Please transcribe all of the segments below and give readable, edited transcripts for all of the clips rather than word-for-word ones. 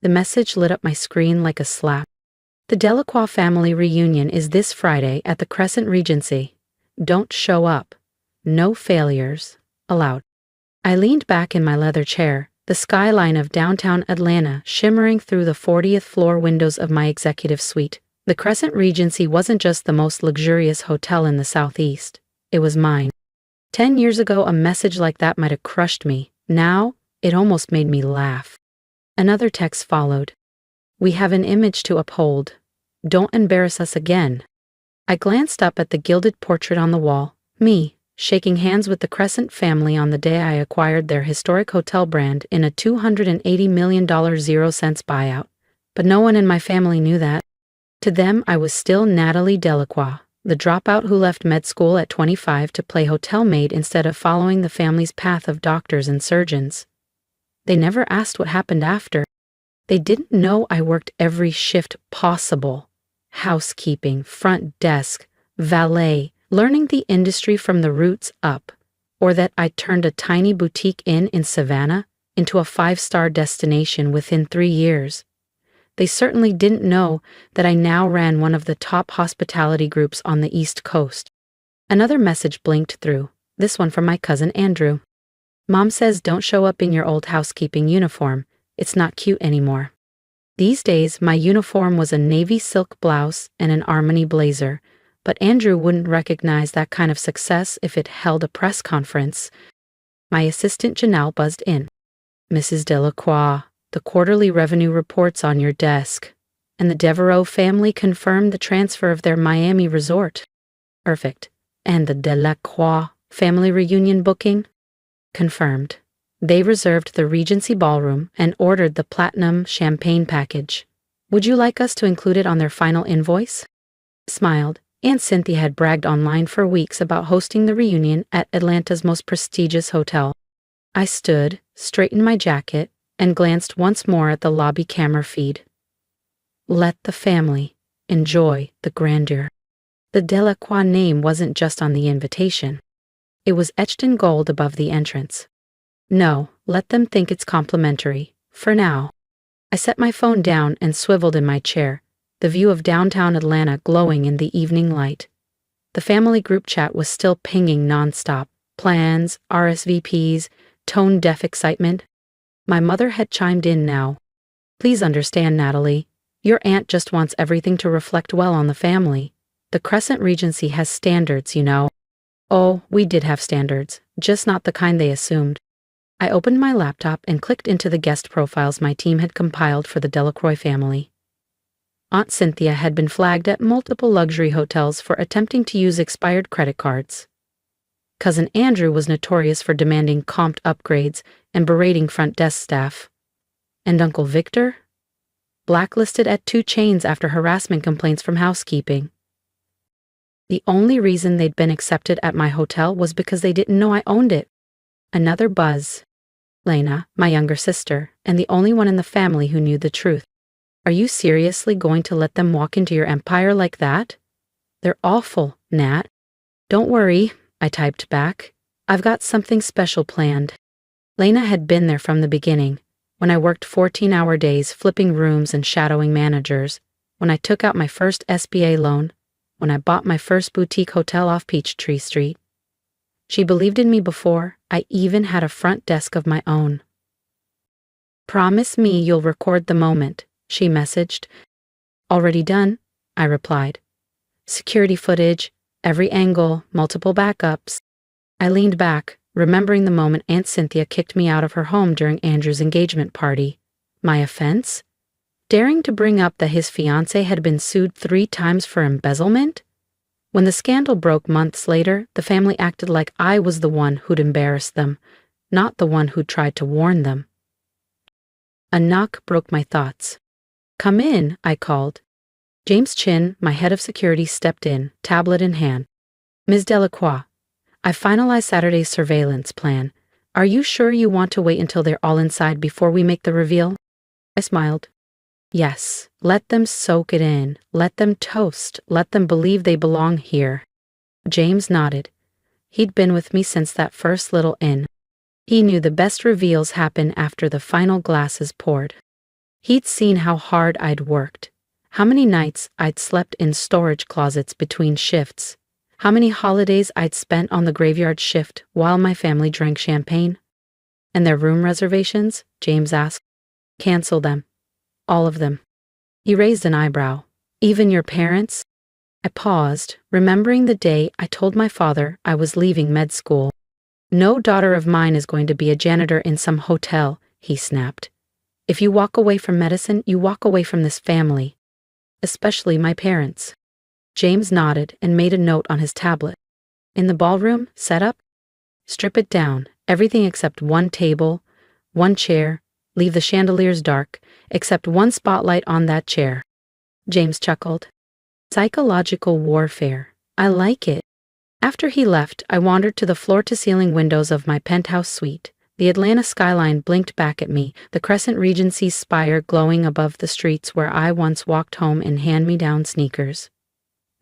The message lit up my screen like a slap. The Delacroix family reunion is this Friday at the Crescent Regency. Don't show up. No failures allowed. I leaned back in my leather chair, the skyline of downtown Atlanta shimmering through the 40th floor windows of my executive suite. The Crescent Regency wasn't just the most luxurious hotel in the Southeast. It was mine. 10 years ago, a message like that might have crushed me. Now, it almost made me laugh. Another text followed. We have an image to uphold. Don't embarrass us again. I glanced up at the gilded portrait on the wall, me, shaking hands with the Crescent family on the day I acquired their historic hotel brand in a $280 million 0-cents buyout. But no one in my family knew that. To them, I was still Natalie Delacroix, the dropout who left med school at 25 to play hotel maid instead of following the family's path of doctors and surgeons. They never asked what happened after. They didn't know I worked every shift possible. Housekeeping, front desk, valet, learning the industry from the roots up, or that I turned a tiny boutique inn in Savannah into a 5-star destination within 3 years. They certainly didn't know that I now ran one of the top hospitality groups on the East Coast. Another message blinked through, this one from my cousin Andrew. Mom says don't show up in your old housekeeping uniform. It's not cute anymore. These days, my uniform was a navy silk blouse and an Armani blazer, but Andrew wouldn't recognize that kind of success if it held a press conference. My assistant Janelle buzzed in. Mrs. Delacroix, the quarterly revenue report's on your desk, and the Devereaux family confirmed the transfer of their Miami resort. Perfect. And the Delacroix family reunion booking? Confirmed. They reserved the Regency Ballroom and ordered the Platinum Champagne package. Would you like us to include it on their final invoice? Smiled. Aunt Cynthia had bragged online for weeks about hosting the reunion at Atlanta's most prestigious hotel. I stood, straightened my jacket, and glanced once more at the lobby camera feed. Let the family enjoy the grandeur. The Delacroix name wasn't just on the invitation. It was etched in gold above the entrance. No, let them think it's complimentary, for now. I set my phone down and swiveled in my chair, the view of downtown Atlanta glowing in the evening light. The family group chat was still pinging nonstop. Plans, RSVPs, tone-deaf excitement. My mother had chimed in now. Please understand, Natalie. Your aunt just wants everything to reflect well on the family. The Crescent Regency has standards, you know. Oh, we did have standards, just not the kind they assumed. I opened my laptop and clicked into the guest profiles my team had compiled for the Delacroix family. Aunt Cynthia had been flagged at multiple luxury hotels for attempting to use expired credit cards. Cousin Andrew was notorious for demanding comped upgrades and berating front desk staff. And Uncle Victor? Blacklisted at 2 chains after harassment complaints from housekeeping. The only reason they'd been accepted at my hotel was because they didn't know I owned it. Another buzz. Lena, my younger sister, and the only one in the family who knew the truth. Are you seriously going to let them walk into your empire like that? They're awful, Nat. Don't worry, I typed back. I've got something special planned. Lena had been there from the beginning, when I worked 14-hour days flipping rooms and shadowing managers, when I took out my first SBA loan, when I bought my first boutique hotel off Peachtree Street. She believed in me before I even had a front desk of my own. Promise me you'll record the moment, she messaged. Already done, I replied. Security footage, every angle, multiple backups. I leaned back, remembering the moment Aunt Cynthia kicked me out of her home during Andrew's engagement party. My offense? Daring to bring up that his fiancée had been sued 3 times for embezzlement? When the scandal broke months later, the family acted like I was the one who'd embarrassed them, not the one who'd tried to warn them. A knock broke my thoughts. Come in, I called. James Chin, my head of security, stepped in, tablet in hand. Ms. Delacroix, I finalized Saturday's surveillance plan. Are you sure you want to wait until they're all inside before we make the reveal? I smiled. Yes, let them soak it in. Let them toast. Let them believe they belong here. James nodded. He'd been with me since that first little inn. He knew the best reveals happen after the final glass is poured. He'd seen how hard I'd worked, how many nights I'd slept in storage closets between shifts, how many holidays I'd spent on the graveyard shift while my family drank champagne. And their room reservations? James asked. Cancel them. All of them. He raised an eyebrow. Even your parents? I paused, remembering the day I told my father I was leaving med school. No daughter of mine is going to be a janitor in some hotel, he snapped. If you walk away from medicine, you walk away from this family. Especially my parents. James nodded and made a note on his tablet. In the ballroom, set up? Strip it down, everything except one table, one chair, leave the chandeliers dark, except one spotlight on that chair. James chuckled. Psychological warfare. I like it. After he left, I wandered to the floor-to-ceiling windows of my penthouse suite. The Atlanta skyline blinked back at me, the Crescent Regency's spire glowing above the streets where I once walked home in hand-me-down sneakers.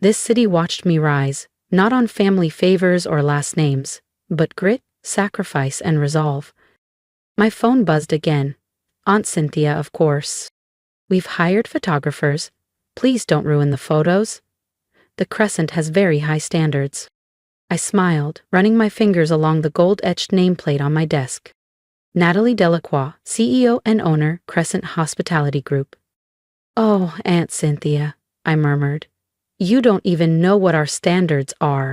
This city watched me rise, not on family favors or last names, but grit, sacrifice, and resolve. My phone buzzed again. Aunt Cynthia, of course. We've hired photographers. Please don't ruin the photos. The Crescent has very high standards. I smiled, running my fingers along the gold-etched nameplate on my desk. Natalie Delacroix, CEO and owner, Crescent Hospitality Group. Oh, Aunt Cynthia, I murmured. You don't even know what our standards are.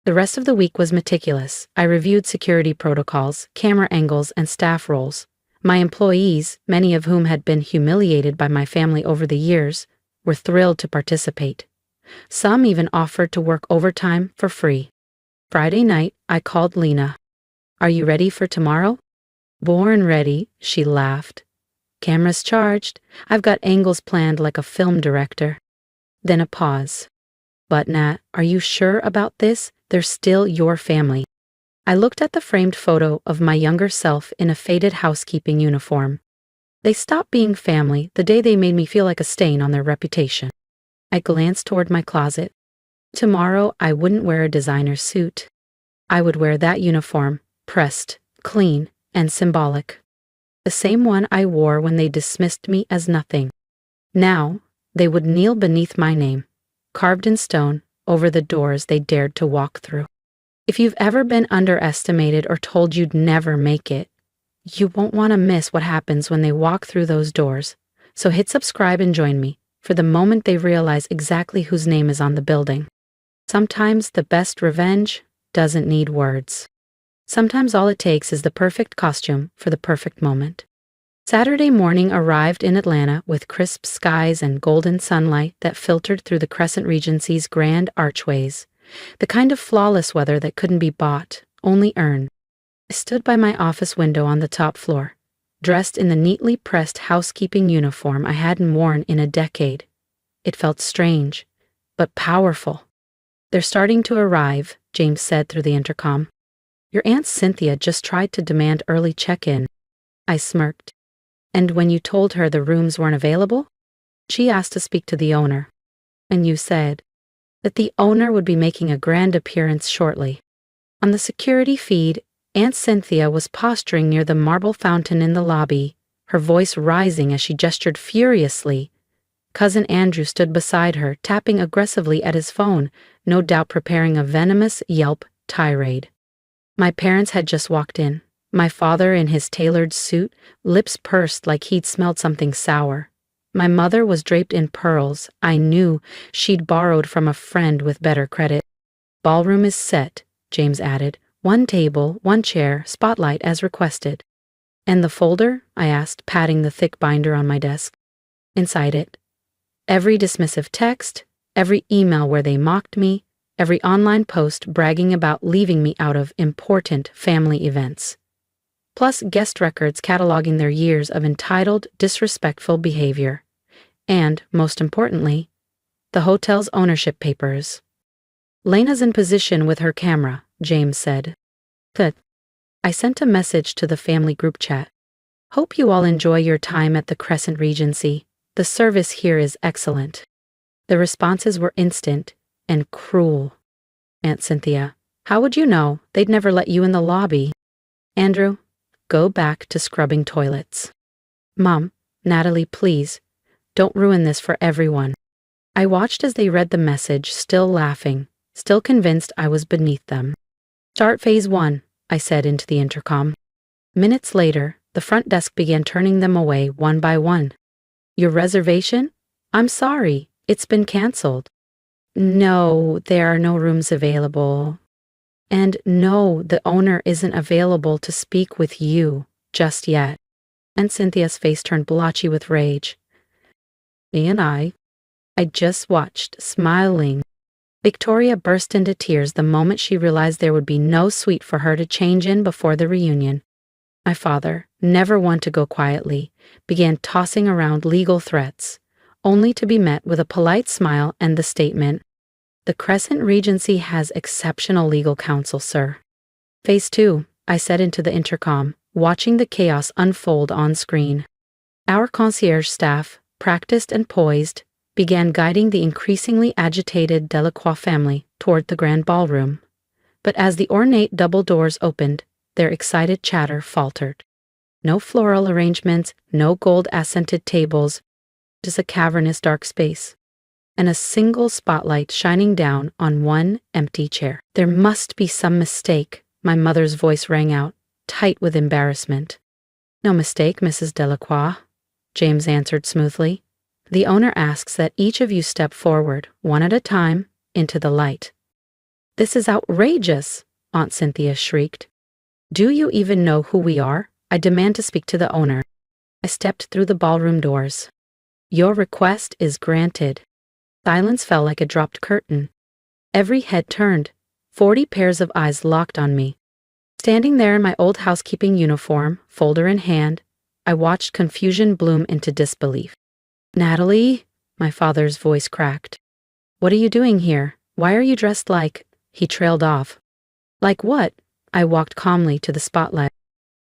The rest of the week was meticulous. I reviewed security protocols, camera angles, and staff roles. My employees, many of whom had been humiliated by my family over the years, were thrilled to participate. Some even offered to work overtime for free. Friday night, I called Lena. Are you ready for tomorrow? Born ready, she laughed. Cameras charged. I've got angles planned like a film director. Then a pause. But Nat, are you sure about this? They're still your family. I looked at the framed photo of my younger self in a faded housekeeping uniform. They stopped being family the day they made me feel like a stain on their reputation. I glanced toward my closet. Tomorrow, I wouldn't wear a designer suit. I would wear that uniform, pressed, clean, and symbolic. The same one I wore when they dismissed me as nothing. Now, they would kneel beneath my name, carved in stone, over the doors they dared to walk through. If you've ever been underestimated or told you'd never make it, you won't want to miss what happens when they walk through those doors. So hit subscribe and join me for the moment they realize exactly whose name is on the building. Sometimes the best revenge doesn't need words. Sometimes all it takes is the perfect costume for the perfect moment. Saturday morning arrived in Atlanta with crisp skies and golden sunlight that filtered through the Crescent Regency's grand archways, the kind of flawless weather that couldn't be bought, only earned. I stood by my office window on the top floor, dressed in the neatly pressed housekeeping uniform I hadn't worn in a decade. It felt strange, but powerful. They're starting to arrive, James said through the intercom. Your Aunt Cynthia just tried to demand early check-in. I smirked. And when you told her the rooms weren't available? She asked to speak to the owner. And you said that the owner would be making a grand appearance shortly. On the security feed, Aunt Cynthia was posturing near the marble fountain in the lobby, her voice rising as she gestured furiously. Cousin Andrew stood beside her, tapping aggressively at his phone, no doubt preparing a venomous Yelp tirade. My parents had just walked in. My father in his tailored suit, lips pursed like he'd smelled something sour. My mother was draped in pearls I knew she'd borrowed from a friend with better credit. Ballroom is set, James added. One table, one chair, spotlight as requested. And the folder? I asked, patting the thick binder on my desk. Inside it. Every dismissive text, every email where they mocked me, every online post bragging about leaving me out of important family events. Plus guest records cataloging their years of entitled, disrespectful behavior. And, most importantly, the hotel's ownership papers. Lena's in position with her camera, James said. Good. I sent a message to the family group chat. Hope you all enjoy your time at the Crescent Regency. The service here is excellent. The responses were instant and cruel. Aunt Cynthia, how would you know? They'd never let you in the lobby. Andrew, go back to scrubbing toilets. Mom, Natalie, please, don't ruin this for everyone. I watched as they read the message, still laughing, still convinced I was beneath them. Start phase 1, I said into the intercom. Minutes later, the front desk began turning them away one by one. Your reservation? I'm sorry, it's been canceled. No, there are no rooms available. And no, the owner isn't available to speak with you just yet. And Cynthia's face turned blotchy with rage. And I just watched, smiling. Victoria burst into tears the moment she realized there would be no suite for her to change in before the reunion. My father, never one to go quietly, began tossing around legal threats, only to be met with a polite smile and the statement, "The Crescent Regency has exceptional legal counsel, sir." Phase 2, I said into the intercom, watching the chaos unfold on screen. Our concierge staff, practiced and poised, began guiding the increasingly agitated Delacroix family toward the grand ballroom. But as the ornate double doors opened, their excited chatter faltered. No floral arrangements, no gold-accented tables, just a cavernous dark space, and a single spotlight shining down on one empty chair. There must be some mistake, my mother's voice rang out, tight with embarrassment. No mistake, Mrs. Delacroix, James answered smoothly. The owner asks that each of you step forward, one at a time, into the light. This is outrageous, Aunt Cynthia shrieked. Do you even know who we are? I demand to speak to the owner. I stepped through the ballroom doors. Your request is granted. Silence fell like a dropped curtain. Every head turned. 40 pairs of eyes locked on me. Standing there in my old housekeeping uniform, folder in hand, I watched confusion bloom into disbelief. Natalie, my father's voice cracked. What are you doing here? Why are you dressed like? He trailed off. Like what? I walked calmly to the spotlight.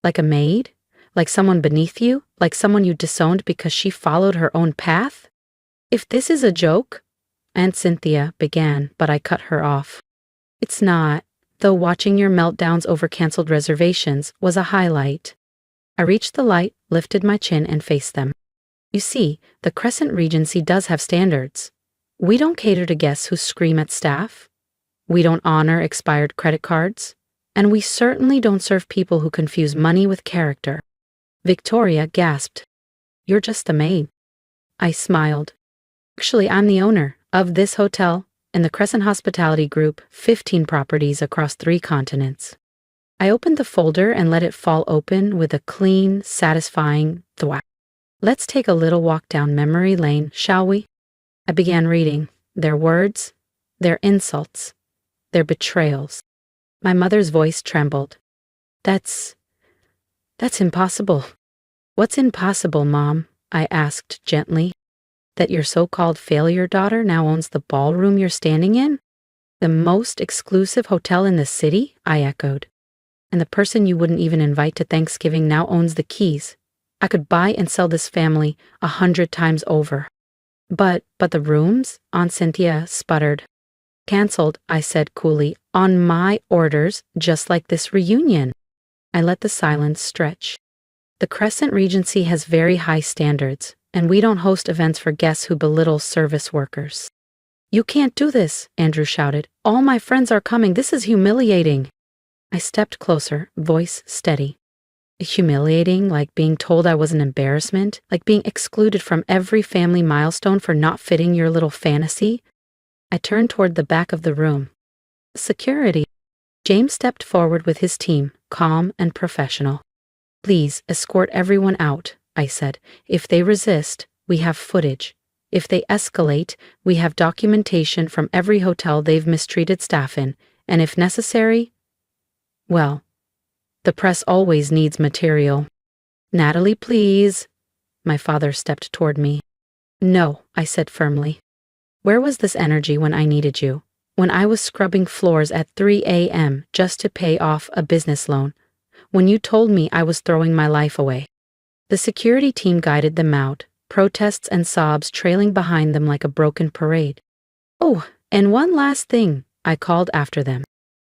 Like a maid? Like someone beneath you? Like someone you disowned because she followed her own path? If this is a joke, Aunt Cynthia began, but I cut her off. It's not, though watching your meltdowns over canceled reservations was a highlight. I reached the light, lifted my chin, and faced them. You see, the Crescent Regency does have standards. We don't cater to guests who scream at staff. We don't honor expired credit cards. And we certainly don't serve people who confuse money with character. Victoria gasped. You're just a maid. I smiled. Actually, I'm the owner of this hotel and the Crescent Hospitality Group, 15 properties across 3 continents. I opened the folder and let it fall open with a clean, satisfying thwack. Let's take a little walk down memory lane, shall we? I began reading. Their words, their insults, their betrayals. My mother's voice trembled. That's impossible. What's impossible, Mom? I asked gently. That your so-called failure daughter now owns the ballroom you're standing in? The most exclusive hotel in the city? I echoed. And the person you wouldn't even invite to Thanksgiving now owns the keys. I could buy and sell this family 100 times over. But the rooms? Aunt Cynthia sputtered. Cancelled, I said coolly, on my orders, just like this reunion. I let the silence stretch. The Crescent Regency has very high standards, and we don't host events for guests who belittle service workers. You can't do this, Andrew shouted. All my friends are coming. This is humiliating. I stepped closer, voice steady. Humiliating, like being told I was an embarrassment, like being excluded from every family milestone for not fitting your little fantasy. I turned toward the back of the room. Security. James stepped forward with his team, calm and professional. Please escort everyone out, I said. If they resist, we have footage. If they escalate, we have documentation from every hotel they've mistreated staff in, and if necessary, well, the press always needs material. Natalie, please. My father stepped toward me. No, I said firmly. Where was this energy when I needed you? When I was scrubbing floors at 3 a.m. just to pay off a business loan? When you told me I was throwing my life away? The security team guided them out, protests and sobs trailing behind them like a broken parade. Oh, and one last thing, I called after them.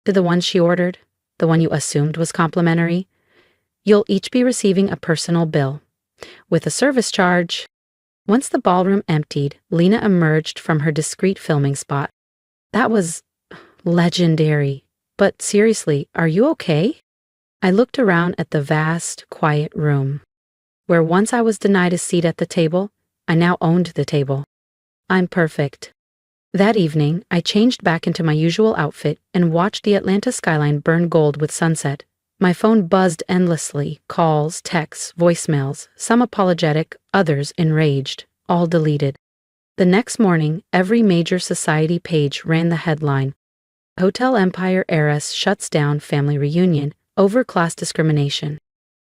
To the one she ordered, the one you assumed was complimentary, you'll each be receiving a personal bill. with a service charge. Once the ballroom emptied, Lena emerged from her discreet filming spot. That was legendary. But seriously, are you okay? I looked around at the vast, quiet room. Where once I was denied a seat at the table, I now owned the table. I'm perfect. That evening, I changed back into my usual outfit and watched the Atlanta skyline burn gold with sunset. My phone buzzed endlessly, calls, texts, voicemails, some apologetic, others enraged, all deleted. The next morning, every major society page ran the headline, Hotel Empire heiress shuts down family reunion over class discrimination.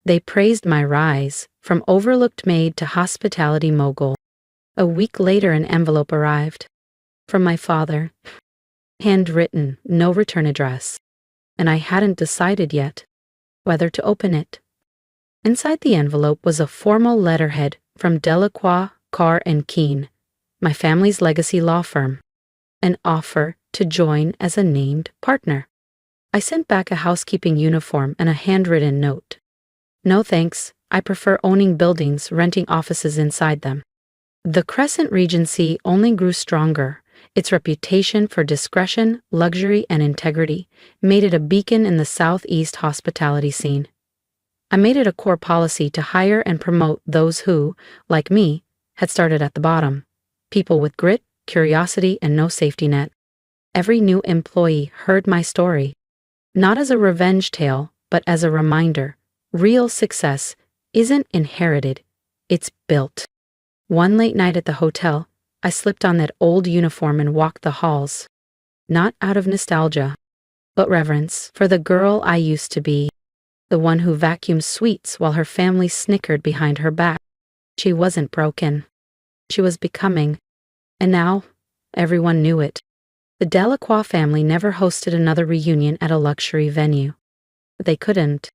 They praised my rise, from overlooked maid to hospitality mogul. A week later, an envelope arrived. From my father. Handwritten, no return address. And I hadn't decided yet whether to open it. Inside the envelope was a formal letterhead from Delacroix, Carr & Keene, my family's legacy law firm. An offer to join as a named partner. I sent back a housekeeping uniform and a handwritten note. No thanks, I prefer owning buildings, renting offices inside them. The Crescent Regency only grew stronger. Its reputation for discretion, luxury, and integrity made it a beacon in the Southeast hospitality scene. I made it a core policy to hire and promote those who, like me, had started at the bottom. People with grit, curiosity, and no safety net. Every new employee heard my story. Not as a revenge tale, but as a reminder. Real success isn't inherited, it's built. One late night at the hotel, I slipped on that old uniform and walked the halls. Not out of nostalgia, but reverence for the girl I used to be. The one who vacuumed sweets while her family snickered behind her back. She wasn't broken. She was becoming. And now, everyone knew it. The Delacroix family never hosted another reunion at a luxury venue. They couldn't.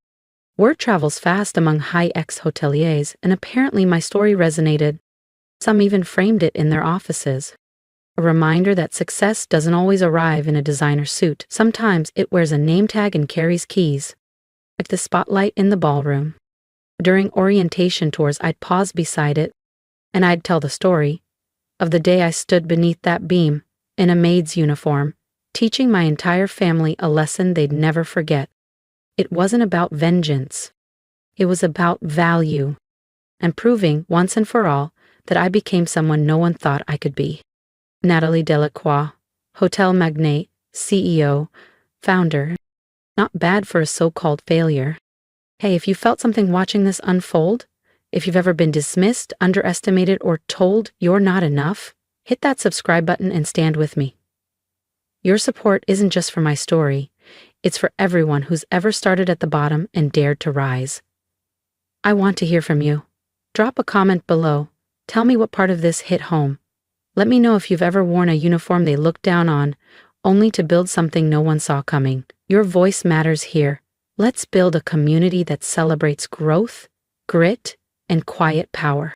Word travels fast among high-ex hoteliers, and apparently my story resonated. Some even framed it in their offices. A reminder that success doesn't always arrive in a designer suit. Sometimes it wears a name tag and carries keys. Like the spotlight in the ballroom. During orientation tours, I'd pause beside it, and I'd tell the story of the day I stood beneath that beam, in a maid's uniform, teaching my entire family a lesson they'd never forget. It wasn't about vengeance. It was about value, and proving once and for all that I became someone no one thought I could be. Natalie Delacroix, hotel magnate, CEO, founder. Not bad for a so-called failure. Hey, if you felt something watching this unfold, if you've ever been dismissed, underestimated, or told you're not enough, hit that subscribe button and stand with me. Your support isn't just for my story, it's for everyone who's ever started at the bottom and dared to rise. I want to hear from you. Drop a comment below. Tell me what part of this hit home. Let me know if you've ever worn a uniform they looked down on, only to build something no one saw coming. Your voice matters here. Let's build a community that celebrates growth, grit, and quiet power.